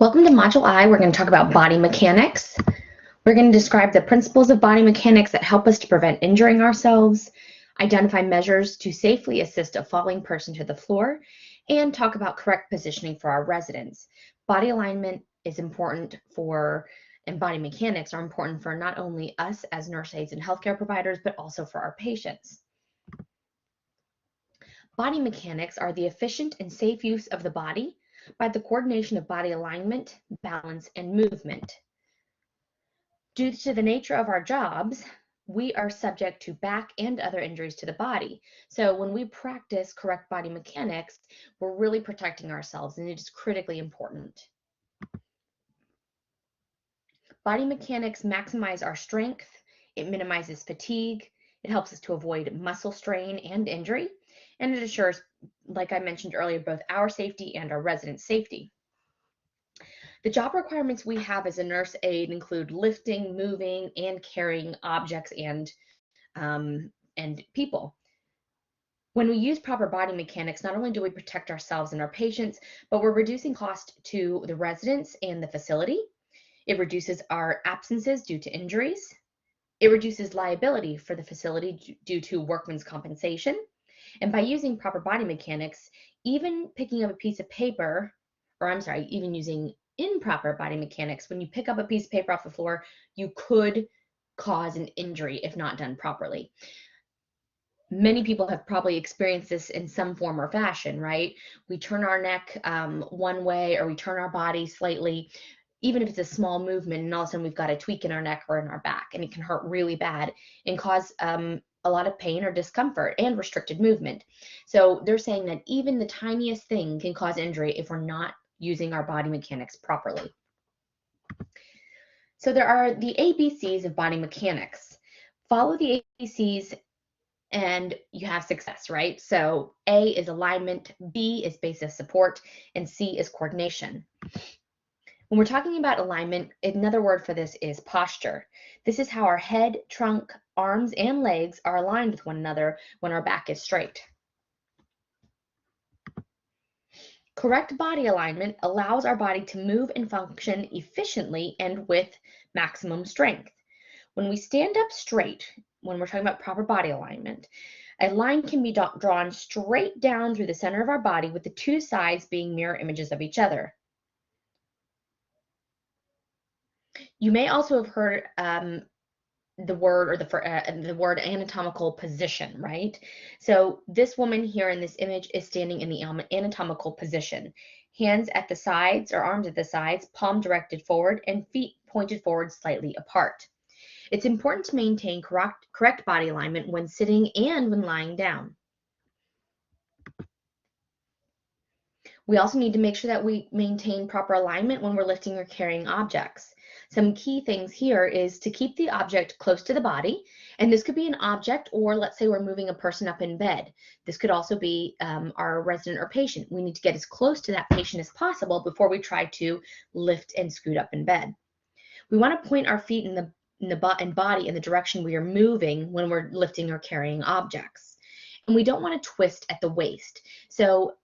Welcome to Module I. We're going to talk about body mechanics. We're going to describe the principles of body mechanics that help us to prevent injuring ourselves, identify measures to safely assist a falling person to the floor, and talk about correct positioning for our residents. Body alignment is important and body mechanics are important for not only us as nurse aides and healthcare providers, but also for our patients. Body mechanics are the efficient and safe use of the body by the coordination of body alignment, balance, and movement. Due to the nature of our jobs, we are subject to back and other injuries to the body. So when we practice correct body mechanics, we're really protecting ourselves, and it is critically important. Body mechanics maximize our strength, it minimizes fatigue, it helps us to avoid muscle strain and injury, and it assures, like I mentioned earlier, both our safety and our residents' safety. The job requirements we have as a nurse aide include lifting, moving, and carrying objects and people. When we use proper body mechanics, not only do we protect ourselves and our patients, but we're reducing cost to the residents and the facility. It reduces our absences due to injuries. It reduces liability for the facility due to workman's compensation. And by using proper body mechanics, even picking up a piece of paper, even using improper body mechanics, when you pick up a piece of paper off the floor, you could cause an injury if not done properly. Many people have probably experienced this in some form or fashion, right? We turn our neck one way, or we turn our body slightly, even if it's a small movement, and all of a sudden we've got a tweak in our neck or in our back, and it can hurt really bad and cause a lot of pain or discomfort and restricted movement. So they're saying that even the tiniest thing can cause injury if we're not using our body mechanics properly. So there are the ABCs of body mechanics. Follow the ABCs and you have success, right? So A is alignment, B is base of support, and C is coordination. When we're talking about alignment, another word for this is posture. This is how our head, trunk, arms, and legs are aligned with one another when our back is straight. Correct body alignment allows our body to move and function efficiently and with maximum strength. When we stand up straight, when we're talking about proper body alignment, a line can be drawn straight down through the center of our body with the two sides being mirror images of each other. You may also have heard the word anatomical position, right? So this woman here in this image is standing in the anatomical position. Hands at the sides or arms at the sides, palm directed forward, and feet pointed forward slightly apart. It's important to maintain correct body alignment when sitting and when lying down. We also need to make sure that we maintain proper alignment when we're lifting or carrying objects. Some key things here is to keep the object close to the body, and this could be an object, or let's say we're moving a person up in bed. This could also be our resident or patient. We need to get as close to that patient as possible before we try to lift and scoot up in bed. We want to point our feet and body in the direction we are moving when we're lifting or carrying objects. And we don't want to twist at the waist. So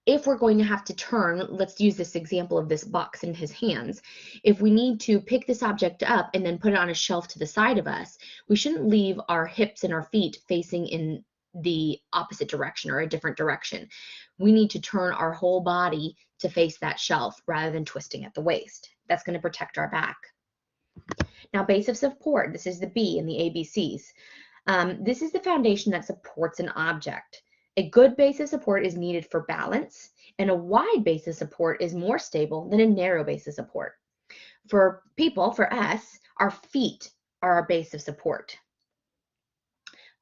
if we're going to have to turn, let's use this example of this box in his hands. If we need to pick this object up and then put it on a shelf to the side of us, we shouldn't leave our hips and our feet facing in the opposite direction or a different direction. We need to turn our whole body to face that shelf rather than twisting at the waist. That's going to protect our back. Now, base of support, this is the B in the ABCs. This is the foundation that supports an object. A good base of support is needed for balance, and a wide base of support is more stable than a narrow base of support. For us, our feet are our base of support.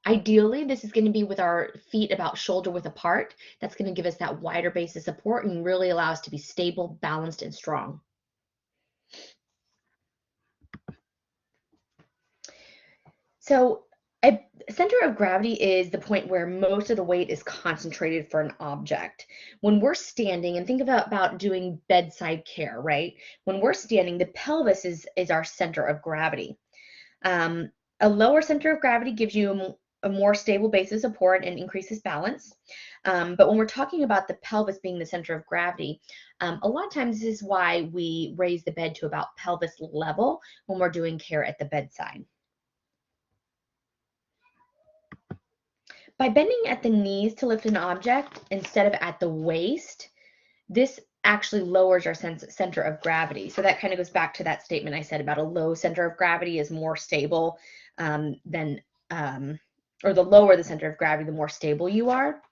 Ideally, this is going to be with our feet about shoulder width apart. That's going to give us that wider base of support and really allow us to be stable, balanced, and strong. So a center of gravity is the point where most of the weight is concentrated for an object. When we're standing, and think about doing bedside care, right? When we're standing, the pelvis is our center of gravity. A lower center of gravity gives you a more stable base of support and increases balance. But when we're talking about the pelvis being the center of gravity, a lot of times this is why we raise the bed to about pelvis level when we're doing care at the bedside. By bending at the knees to lift an object instead of at the waist, this actually lowers our center of gravity. So that kind of goes back to that statement I said about a low center of gravity is more stable than, or the lower the center of gravity, the more stable you are.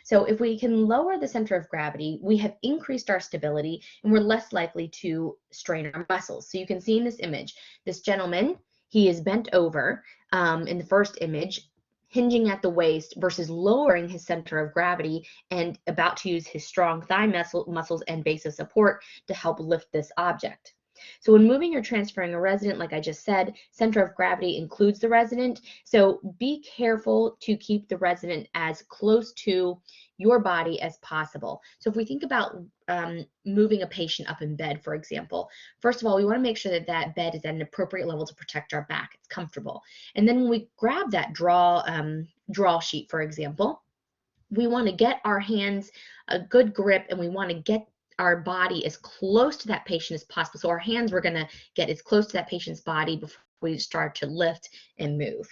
So if we can lower the center of gravity, we have increased our stability and we're less likely to strain our muscles. So you can see in this image, this gentleman, he is bent over in the first image, hinging at the waist versus lowering his center of gravity and about to use his strong thigh muscles and base of support to help lift this object. So when moving or transferring a resident, like I just said, center of gravity includes the resident. So be careful to keep the resident as close to your body as possible. So if we think about moving a patient up in bed, for example, first of all, we want to make sure that that bed is at an appropriate level to protect our back. It's comfortable. And then when we grab that draw sheet, for example, we want to get our hands a good grip and we want to get our body as close to that patient as possible. So our hands, we're going to get as close to that patient's body before we start to lift and move.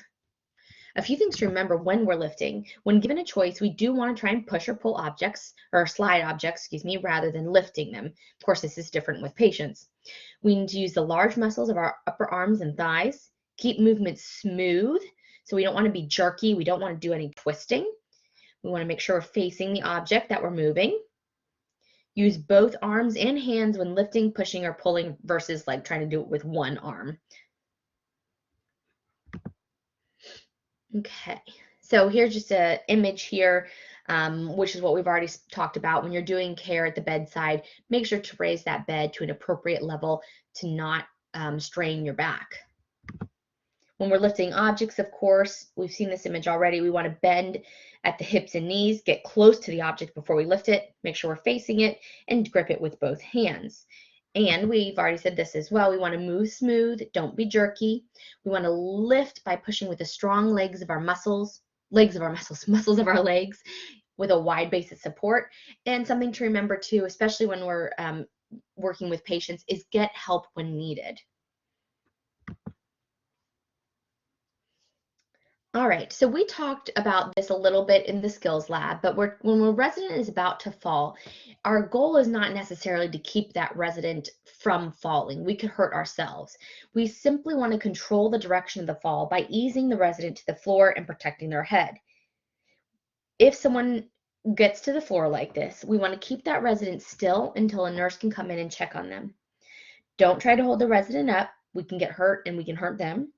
A few things to remember when we're lifting. When given a choice, we do want to try and push or pull objects, or slide objects, excuse me, rather than lifting them. Of course, this is different with patients. We need to use the large muscles of our upper arms and thighs. Keep movement smooth. So we don't want to be jerky. We don't want to do any twisting. We want to make sure we're facing the object that we're moving. Use both arms and hands when lifting, pushing, or pulling versus like trying to do it with one arm. Okay, so here's just an image here, which is what we've already talked about. When you're doing care at the bedside, make sure to raise that bed to an appropriate level to not strain your back. When we're lifting objects, of course, we've seen this image already. We want to bend at the hips and knees, get close to the object before we lift it, make sure we're facing it, and grip it with both hands. And we've already said this as well. We want to move smooth, don't be jerky. We want to lift by pushing with the strong muscles of our legs with a wide base of support. And something to remember too, especially when we're working with patients, is get help when needed. All right, so we talked about this a little bit in the skills lab, but when a resident is about to fall, our goal is not necessarily to keep that resident from falling. We could hurt ourselves. We simply want to control the direction of the fall by easing the resident to the floor and protecting their head. If someone gets to the floor like this, we want to keep that resident still until a nurse can come in and check on them. Don't try to hold the resident up. We can get hurt and we can hurt them.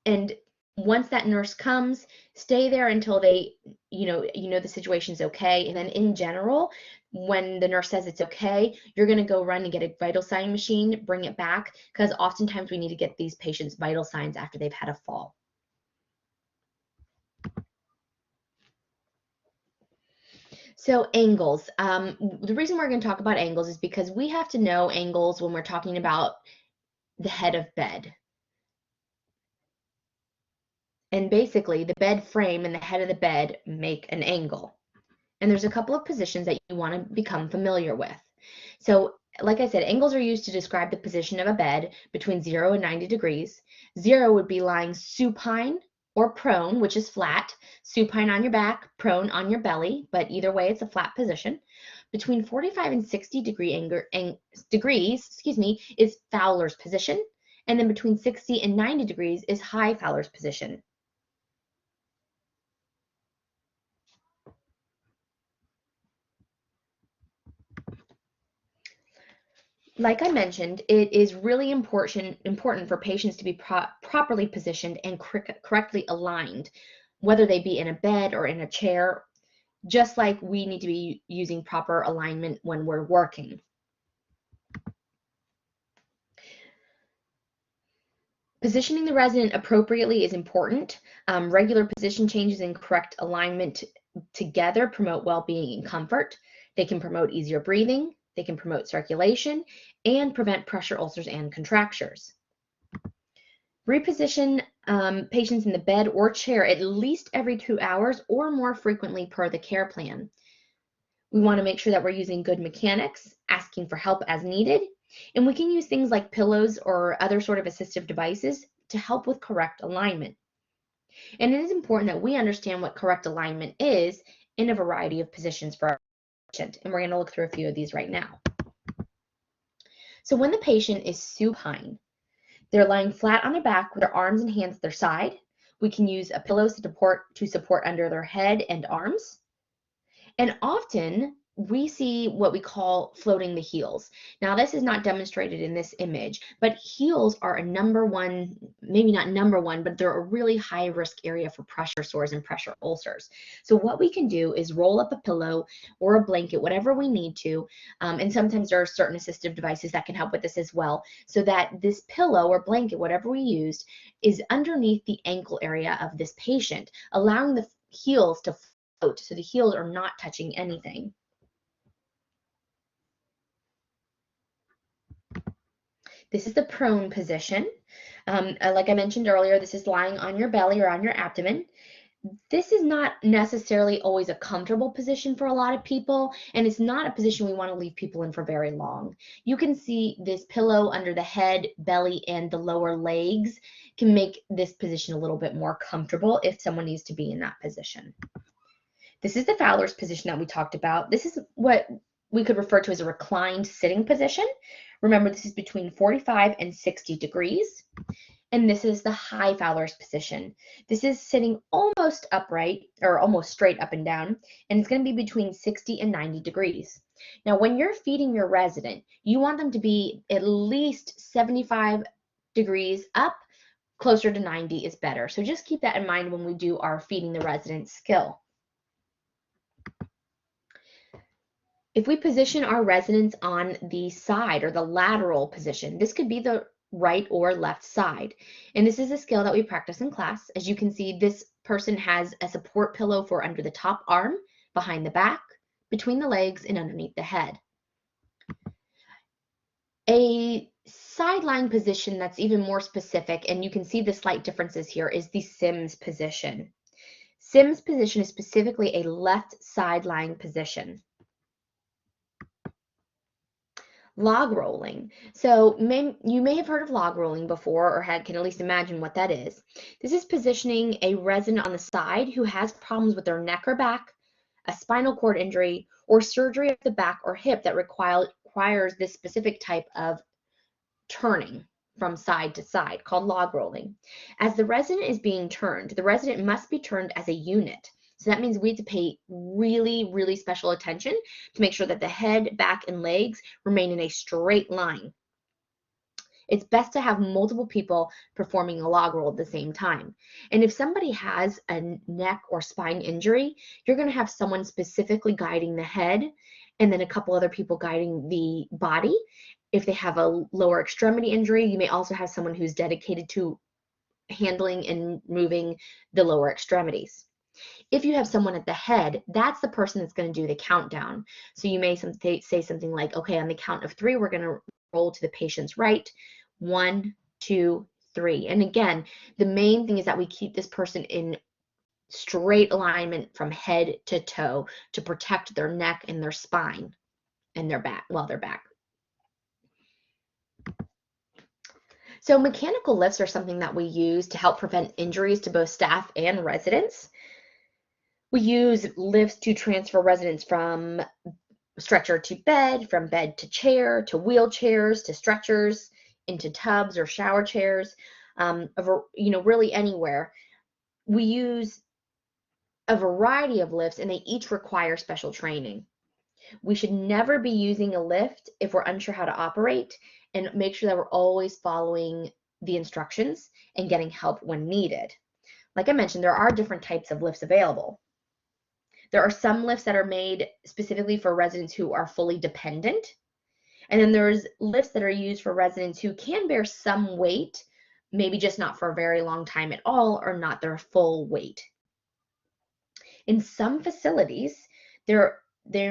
And once that nurse comes, stay there until they, the situation's okay. And then in general, when the nurse says it's okay, you're going to go run and get a vital sign machine, bring it back, because oftentimes we need to get these patients vital signs after they've had a fall. So angles. The reason we're going to talk about angles is because we have to know angles when we're talking about the head of bed. And basically, the bed frame and the head of the bed make an angle. And there's a couple of positions that you want to become familiar with. So, like I said, angles are used to describe the position of a bed between 0 and 90 degrees. 0 would be lying supine or prone, which is flat. Supine on your back, prone on your belly, but either way, it's a flat position. Between 45 and 60 degrees, is Fowler's position. And then between 60 and 90 degrees is high Fowler's position. Like I mentioned, it is really important for patients to be properly positioned and correctly aligned, whether they be in a bed or in a chair, just like we need to be using proper alignment when we're working. Positioning the resident appropriately is important. Regular position changes and correct alignment together promote well-being and comfort. They can promote easier breathing. They can promote circulation and prevent pressure ulcers and contractures. Reposition patients in the bed or chair at least every 2 hours or more frequently per the care plan. We want to make sure that we're using good mechanics, asking for help as needed, and we can use things like pillows or other sort of assistive devices to help with correct alignment. And it is important that we understand what correct alignment is in a variety of positions for our patient, and we're going to look through a few of these right now. So when the patient is supine, they're lying flat on their back with their arms and hands at their side. We can use a pillow to support under their head and arms. And often we see what we call floating the heels. Now, this is not demonstrated in this image, but heels are a number one, maybe not number one, but they're a really high risk area for pressure sores and pressure ulcers. So what we can do is roll up a pillow or a blanket, whatever we need to, and sometimes there are certain assistive devices that can help with this as well, so that this pillow or blanket, whatever we used, is underneath the ankle area of this patient, allowing the heels to float, so the heels are not touching anything. This is the prone position. Like I mentioned earlier, this is lying on your belly or on your abdomen. This is not necessarily always a comfortable position for a lot of people, and it's not a position we want to leave people in for very long. You can see this pillow under the head, belly, and the lower legs can make this position a little bit more comfortable if someone needs to be in that position. This is the Fowler's position that we talked about. This is what we could refer to as a reclined sitting position. Remember, this is between 45 and 60 degrees. And this is the high Fowler's position. This is sitting almost upright or almost straight up and down, and it's going to be between 60 and 90 degrees. Now, when you're feeding your resident, you want them to be at least 75 degrees up. Closer to 90 is better. So just keep that in mind when we do our feeding the resident skill. If we position our residents on the side or the lateral position, this could be the right or left side. And this is a skill that we practice in class. As you can see, this person has a support pillow for under the top arm, behind the back, between the legs, and underneath the head. A sideline position that's even more specific, and you can see the slight differences here, is the Sims position. Sims position is specifically a left sideline position. Log rolling. So you may have heard of log rolling before, or can at least imagine what that is. This is positioning a resident on the side who has problems with their neck or back, a spinal cord injury, or surgery of the back or hip that requires this specific type of turning from side to side, called log rolling. As the resident is being turned, the resident must be turned as a unit. So that means we have to pay really, really special attention to make sure that the head, back, and legs remain in a straight line. It's best to have multiple people performing a log roll at the same time. And if somebody has a neck or spine injury, you're going to have someone specifically guiding the head and then a couple other people guiding the body. If they have a lower extremity injury, you may also have someone who's dedicated to handling and moving the lower extremities. If you have someone at the head, that's the person that's going to do the countdown. So you may say something like, okay, on the count of 3, we're going to roll to the patient's right. 1, 2, 3. And again, the main thing is that we keep this person in straight alignment from head to toe to protect their neck and their spine and their back, their back. So mechanical lifts are something that we use to help prevent injuries to both staff and residents. We use lifts to transfer residents from stretcher to bed, from bed to chair, to wheelchairs, to stretchers, into tubs or shower chairs, really anywhere. We use a variety of lifts, and they each require special training. We should never be using a lift if we're unsure how to operate, and make sure that we're always following the instructions and getting help when needed. Like I mentioned, there are different types of lifts available. There are some lifts that are made specifically for residents who are fully dependent. And then there's lifts that are used for residents who can bear some weight, maybe just not for a very long time at all, or not their full weight. In some facilities, there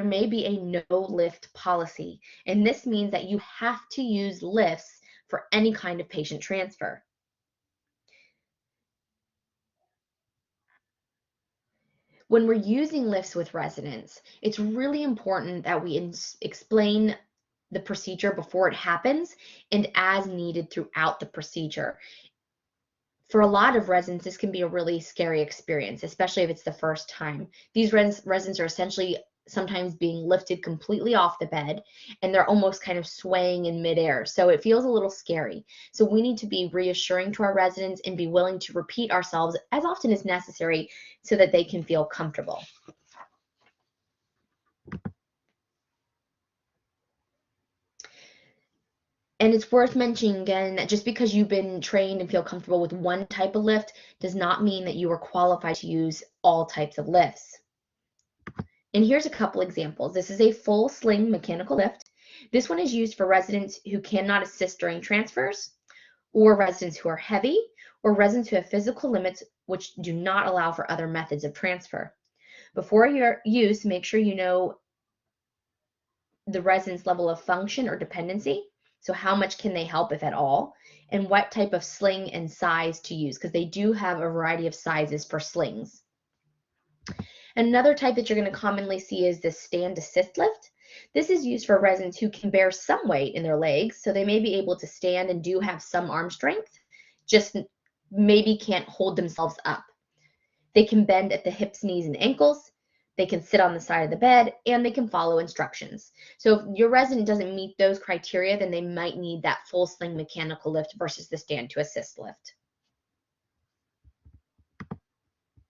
may be a no lift policy, and this means that you have to use lifts for any kind of patient transfer. When we're using lifts with residents, it's really important that we explain the procedure before it happens and as needed throughout the procedure. For a lot of residents, this can be a really scary experience, especially if it's the first time. These residents are essentially sometimes being lifted completely off the bed, and they're almost kind of swaying in midair. So it feels a little scary. So we need to be reassuring to our residents and be willing to repeat ourselves as often as necessary so that they can feel comfortable. And it's worth mentioning again that just because you've been trained and feel comfortable with one type of lift does not mean that you are qualified to use all types of lifts. And here's a couple examples. This is a full-sling mechanical lift. This one is used for residents who cannot assist during transfers, or residents who are heavy, or residents who have physical limits which do not allow for other methods of transfer. Before your use, make sure you know the resident's level of function or dependency. So how much can they help, if at all, and what type of sling and size to use, because they do have a variety of sizes for slings. Another type that you're going to commonly see is the stand assist lift. This is used for residents who can bear some weight in their legs, so they may be able to stand and do have some arm strength, just maybe can't hold themselves up. They can bend at the hips, knees, and ankles. They can sit on the side of the bed, and they can follow instructions. So if your resident doesn't meet those criteria, then they might need that full sling mechanical lift versus the stand to assist lift.